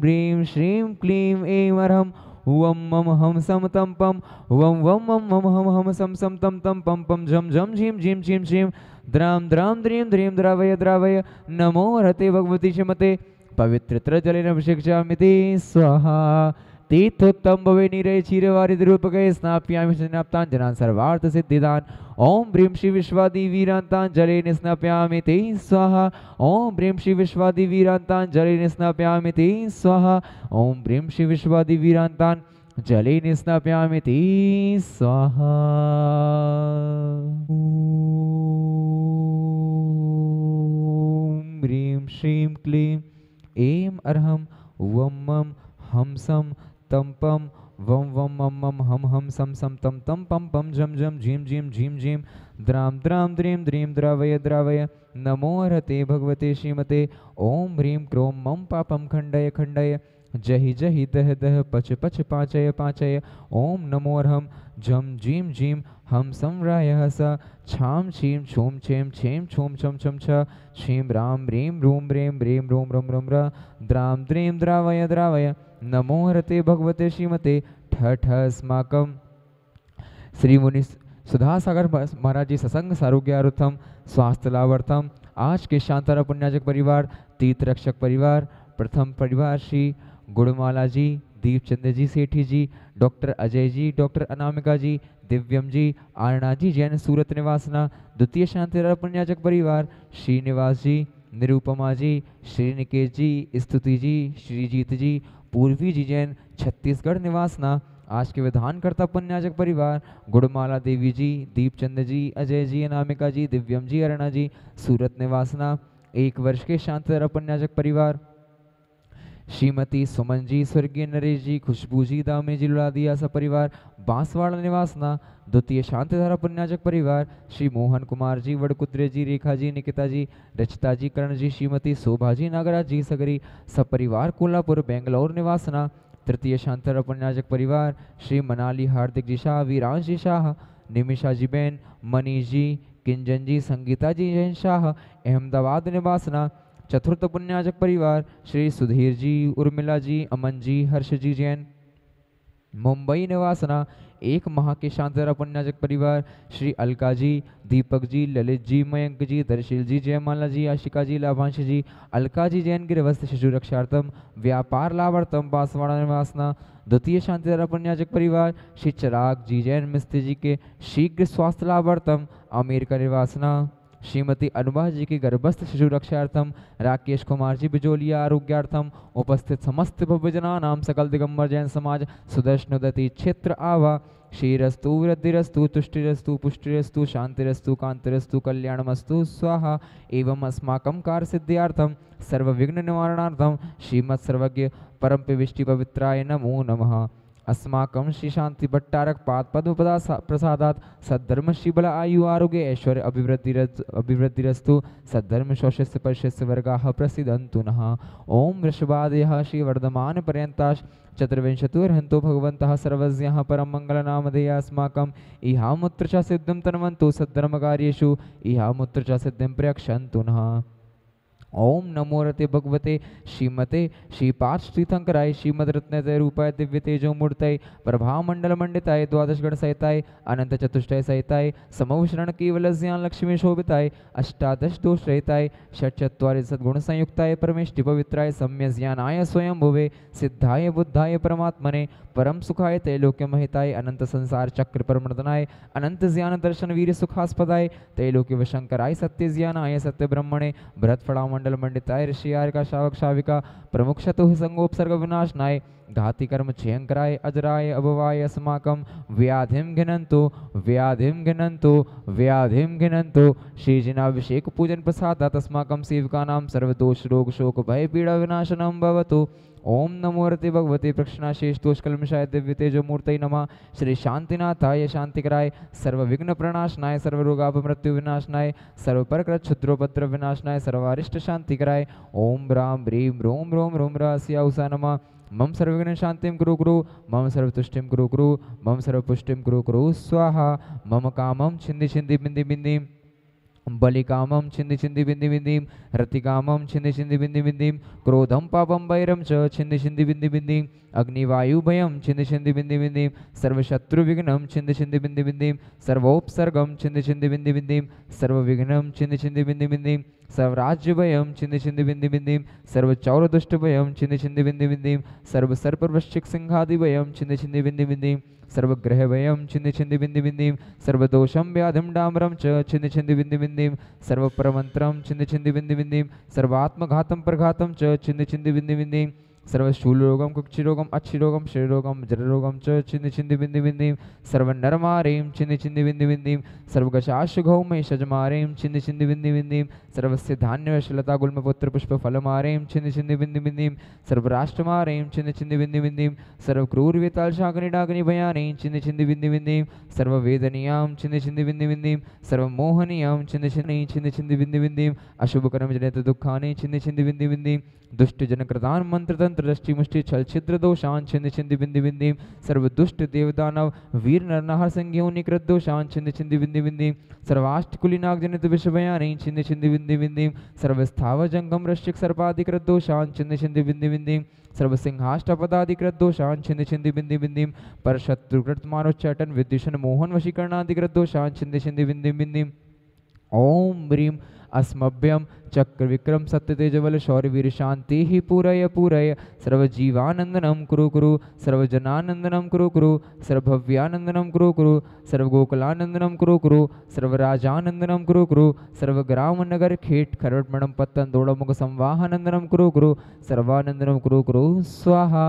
ब्रीं श्रीं क्लीं ऐं अर्हं वं मम हम सम तम पम वं वं मम मम हम सम सम तम तम पम पम झम झम झीम झीम झीम झीम द्राम द्राम द्रीं द्रीं द्रावय द्रावय नमो हरते भगवती श्रीमते पवित्रत्र जलेन अभिषेक्ष्यामि स्वाहा तीर्थोत्तम भवे नीरे क्षीरवारिधि रूपके स्नाप्यामि स्नाप्तान् जनान् सर्वार्थ सिद्धिदान् ओम ब्रीं श्री विश्वादि वीरान्तान् जलेन स्नाप्यामि ते स्वाहा ओम ब्रीं श्री विश्वादि वीरान्तान् जलेन स्नाप्यामि ते स्वाहा ओम ब्रीं श्री विश्वादि वीरान्तान् जलेन स्नाप्यामि ते स्वाहा ओम ब्रीं श्रीं क्लीं ऐं अर्हं वं मम हम सम तम पम वम वम मम मम हम सम सम तम तम पम पम झम झम झीम झीम झीम झीम द्राम द्राम द्रीं द्रीं द्रावय द्रावय नमो हरते भगवते श्रीमते ओम ह्रीं क्रोम मम पापम खंडय खंडय जहि जहि दह दह पच पच पाचय पाचय ओम नमो अर्हं झम झीम झीम हम संरायः स छाम छीम छूम छेम छेम छूम छम छम छ छीम राम ह्रीं रूम ह्रीं ब्रीं रूम रम रम र द्राम द्रीं द्रावय द्रावय नमो हरते भगवते श्रीमते ठ ठ अस्माकं श्री मुनि सुधासागर महाराज जी सत्संग सारोग्यार्थम स्वास्थ्य लाभार्थम आज के शांतारा पुण्याजक परिवार तीर्थ रक्षक परिवार प्रथम परिवार श्री गुड़माला जी दीपचंद्र जी सेठी जी डॉक्टर अजय जी डॉक्टर अनामिका जी दिव्यम जी आरणा जी जैन सूरत निवासना द्वितीय शांतिरा पुण्याजक परिवार श्रीनिवास जी निरुपमा जी श्री निकेश जी स्तुति जी श्रीजीत जी पूर्वी जी जैन छत्तीसगढ़ निवासना आज के विधानकर्ता पुण्याजक परिवार गुड़माला देवी जी दीपचंद्र जी अजय जी अनामिका जी दिव्यम जी अरणा जी सूरत निवासना 1 वर्ष के शांतिधारा पुण्याजक परिवार श्रीमती सुमन जी स्वर्गीय नरेश जी खुशबू जी दामे जी लुड़ादिया सपरिवार बांसवाड़ा निवासना द्वितीय शांतिधारा पुण्याजक परिवार श्री मोहन कुमार जी वड़कुत्रे जी रेखा जी निकिता जी रचिता जी कर्ण जी श्रीमती शोभा जी नागराज जी सगरी सपरिवार कोल्हापुर बेंगलोर निवासना तृतीय शांतिधारा पुण्याजक परिवार श्री मनाली हार्दिक जी शाह वीरांश जी शाह निमिषा जी बैन मनीष जी किंजन जी संगीता जी जैन शाह अहमदाबाद निवासना चतुर्थ पुण्याजक परिवार श्री सुधीर जी उर्मिला जी अमन जी हर्ष जी जैन मुंबई निवासना 1 माह के शांतिधारा पुण्याजक परिवार श्री अलका जी दीपक जी ललित जी मयंक जी दर्शील जी जयमाला जी आशिका जी लाभांश जी अलका जी जैन गिरवस्थ शिशु रक्षार्थम व्यापार लाभार्थम बांसवाड़ा निवासना द्वितीय शांतिधारा पुण्याजक परिवार श्री चिराग जी जैन मिस्त्री जी के शीघ्र स्वास्थ्य लाभार्थम अमेरिका निवासना श्रीमती अनुभा जी की गर्भस्थ शिशु रक्षार्थम राकेश कुमार जी बिजोलिया आरोग्यार्थम उपस्थित समस्त भव्यजना नाम सकल दिगंबर जैन समाज सुदर्शनोदति क्षेत्र आवा श्रीरस्तु वृद्धिरस्तु तुष्टिरस्तु पुष्टिरस्तु शांतिरस्तु कांतिरस्तु कल्याणमस्तु स्वाहा एवं अस्माकं कार्य सिद्ध्यार्थम सर्व विघ्न निवारणार्थम श्रीमत् सर्वज्ञ परम पिविष्टि पवित्राय नमो नमः अस्माकं श्री शांति भट्टारक पाद पद्म प्रसादात सद्धर्म श्रीबल आयु आरोग्य ऐश्वर्य अभिवृद्धिरस्तु सद्धर्म शोषस्य परिशस्य वर्गाः प्रसिद्धन्तु नः ओम वृषभादयः श्री वर्धमान पर्यन्ताः चतुर्विंशतिर्हन्तो भगवन्तः सर्वज्ञः परम मंगलनामधेयः अस्माकम् इहामुत्र च सिद्धिं तन्वन्तु सद्धर्मकार्येषु इहामुत्र च सिद्धिं प्रयक्षन्तु नः ओम नमो रते भगवते श्रीमते श्रीपाद तीर्थंकराय श्रीमद रत्नतय रूपाय दिव्य तेजो मूर्तये प्रभा मंडल मंडिताय द्वादश गण सहिताय अनंत चतुष्टय सहिताय समविशरण केवल ज्ञान लक्ष्मी शोभिताय अष्टादश दोष रहिताय षट्चत्वारि सद्गुण संयुक्ताय परमेष्टि पवित्राय सम्य ज्ञानाय स्वयं भुवे सिद्धाय बुद्धाय परमात्मने परम सुखाय त्रैलोक्य महिताय अनंत संसार चक्र परमर्दनाय अनंत ज्ञान दर्शन वीर सुखास्पदाय त्रैलोक्य वशंकराय सत्य ज्ञानाय सत्य ब्रह्मणे भरतफड़ा मंडल मंडिताय ऋषि का शावक शाविका प्रमुख शतु संगोपसर्ग विनाशनाय घाति कर्म क्षयंकराय अजराय अभवाय अस्माकं व्याधिम घिनंतो व्याधिम घिनंतो व्याधिम घिनंतो श्रीजिनाभिषेक पूजन प्रसादात् अस्माकं सेवकानां सर्वदोष रोग शोक भय पीड़ा विनाशनम भवतु ओम नमो रते भगवते प्रक्षणाशेष दोषकल्मषाय दिव्य तेजो मूर्तये नमः श्री शांतिनाथाय शांतिकराय सर्व विघ्न प्रणाशनाय सर्व रोगापमृत्यु विनाशनाय सर्व परकृत क्षुद्रोपद्रव विनाशनाय सर्वारिष्ट शांतिकराय ओम राम ह्रीं रोम रोम रोम रहस्या उषा नमः मम सर्वविघ्न शांतिं कुरु कुरु मम सर्वतुष्टिं कुरु कुरु मम सर्वपुष्टिं कुरु कुरु स्वाहा मम कामं छिंदि छिंदि बिंदि बिंदि बलिकामं छिन्धि छिन्धि बिन्दि बिन्दिं रतिकामं छिन्धि छिन्धि बिन्दि बिन्दिं क्रोधं पापं वैरं च छिन्धि छिन्धि बिन्दि बिन्दिं अग्निवायुभयं छिन्धि छिन्धि बिन्दि बिन्दिं सर्वशत्रुविघ्नं छिन्धि छिन्धि बिन्दि बिन्दिं सर्वोपसर्गं छिन्धि छिन्धि बिन्दि बिन्दिं सर्वविघ्नं छिन्धि छिन्धि बिन्दि बिन्दिं सर्वराज्यभयं छिन्धि छिन्धि बिन्दि बिन्दिं सर्वचौरदुष्टभयं छिन्धि छिन्धि बिन्दि बिन्दिं सर्वसर्पवृश्चिकसिंहादिभयं छिन्धि छिन्धि बिन्दि बिन्दिं सर्वग्रहभयं छिन्धि छिन्धि बिन्दि बिन्दिं सर्वदोषं व्याधिं डाम्बरं च छिन्धि छिन्धि बिन्दि बिन्दिं सर्वप्रमन्त्रं छिन्धि छिन्धि बिन्दि बिन्दिं सर्वात्मघातं प्रघातं च छिन्धि छिन्धि बिन्दि बिन्दिं सर्वशूलरोगं कुक्षिरोगं अच्छिरोगं श्रीरोगं जररोगं च छिन्धि छिन्धि बिन्दि बिन्दिं सर्वनरमारीं छिन्धि छिन्धि बिन्दि बिन्दिं सर्वगशाशुघौमे शजमारीं छिन्धि छिन्धि बिन्दि बिन्दिं सर्वस्य धान्यवशलता गुल्मपुत्रपुष्पफलमारीं छिन्धि छिन्धि बिन्दि बिन्दिं सर्वराष्ट्रमारीं छिन्धि छिन्धि बिन्दि बिन्दिं सर्वक्रूरवेतालशाकनिडाग्निभयानीं छिन्धि छिन्धि बिन्दि बिन्दिं सर्ववेदनीयां छिन्धि छिन्धि बिन्दि बिन्दिं सर्वमोहनीयां छिन्धि छिन्धि छिन्धि छिन्धि बिन्दि बिन्दिं अशुभकर्मजनित दुःखानि छिन्धि छिन्धि बिन्दि बिन्दिं दुष्टजनकृतान् मंत्रतंत्रदृष्टिमुष्टि छल छिद्र दोषान् छिन्धि छिन्धि बिन्दि बिन्दिं सर्वदुष्ट देवदानव वीर नरनहर संज्ञोनिकृत दोषान् छिन्धि छिन्धि बिन्दि बिन्दिं सर्वाष्टकुलिनागजनित विषभयानि छिन्धि छिन्धि बिन्दि बिन्दिं सर्वस्थावजंगम वृश्चिक सर्पादिकृत दोषान् छिन्धि छिन्धि बिन्दि बिन्दिं सर्वसिंहाष्टपदादिकृत दोषान् छिन्धि छिन्धि बिन्दि बिन्दिं परशत्रुकृत मानोच्चाटन विद्युषण मोहन वशीकरणादिकृत दोषान् छिन्धि छिन्धि बिन्दि बिन्दिं ओम ह्रीं अस्मभ्यं चक्र विक्रम सत्य तेजबल शौर्य वीर शांति ही पूरय पूरय सर्वजीवानंदनम कुरु कुरु सर्वजनानंदनम कुरु कुरु सर्वभव्यानंदनम कुरु कुरु सर्वगोकुलानंदनम कुरु कुरु सर्वराजानंदनम कुरु कुरु सर्वग्राम नगर खेट खरवट मणम पत्तन दोड़मुख संवाहानंदनम कुरु कुरु सर्वानंदनम कुरु कुरु स्वाहा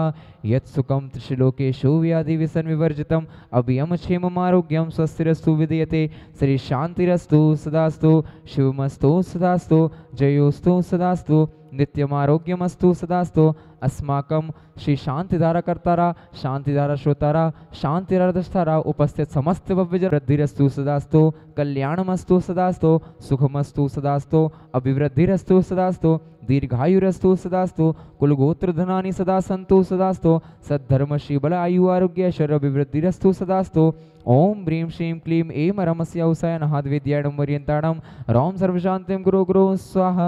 यत्सुखम त्रिशलोकेषु व्याधि विसन विवर्जितम अभियम क्षेमम आरोग्यम स्वस्तिरस्तु विधीयते श्री शांतिरस्तु सदास्तु शिवमस्तु सदास्तु जयोस्तु सदास्तु नित्यमारोग्यमस्तु सदास्तु अस्माकं श्री शांतिधारा कर्तारा शांतिधारा श्रोतारा शांतिधारा दस्तारा उपस्थित समस्त भव्य वृद्धिरस्तु सदास्तु कल्याणमस्तु सदास्तु सुखमस्तु सदास्तु अभिवृद्धिरस्तु सदास्तु दीर्घायुरस्तु सदास्तु कुलगोत्र धनानि सदा सन्तु सदास्तु सद्धर्म श्रीबल आयु आरोग्य ऐश्वर्य अभिवृद्धिरस्तु सदास्तु ओम ह्रीं श्रीं क्लीं ऐं रमस्य औसाय नहाद्विद्याणं वर्यन्ताणं रौं सर्वशान्तिं गुरु गुरु स्वाहा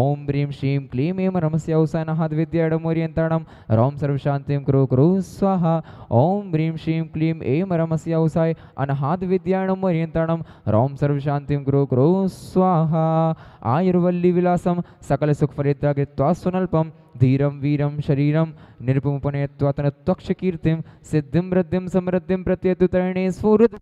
ओम ह्रीं श्रीं क्लीं ऐं रमस्य औसाय नहाद्विद्याणं वर्यन्ताणं रौं सर्वशान्तिं गुरु गुरु स्वाहा ओम ह्रीं श्रीं क्लीं ऐं रमस्य औसाय अनहाद्विद्याणं वर्यन्ताणं रौं सर्वशान्तिं गुरु गुरु स्वाहा आयुर्वल्ली विलासं सकल सुखफलिता कृत्वा सुनल्पं धीरं वीरं शरीरं निरुपमुपनयत्वा तनत्वक्षकीर्तिं सिद्धिं वृद्धिं समृद्धिं प्रत्यतुतरणे स्फुरति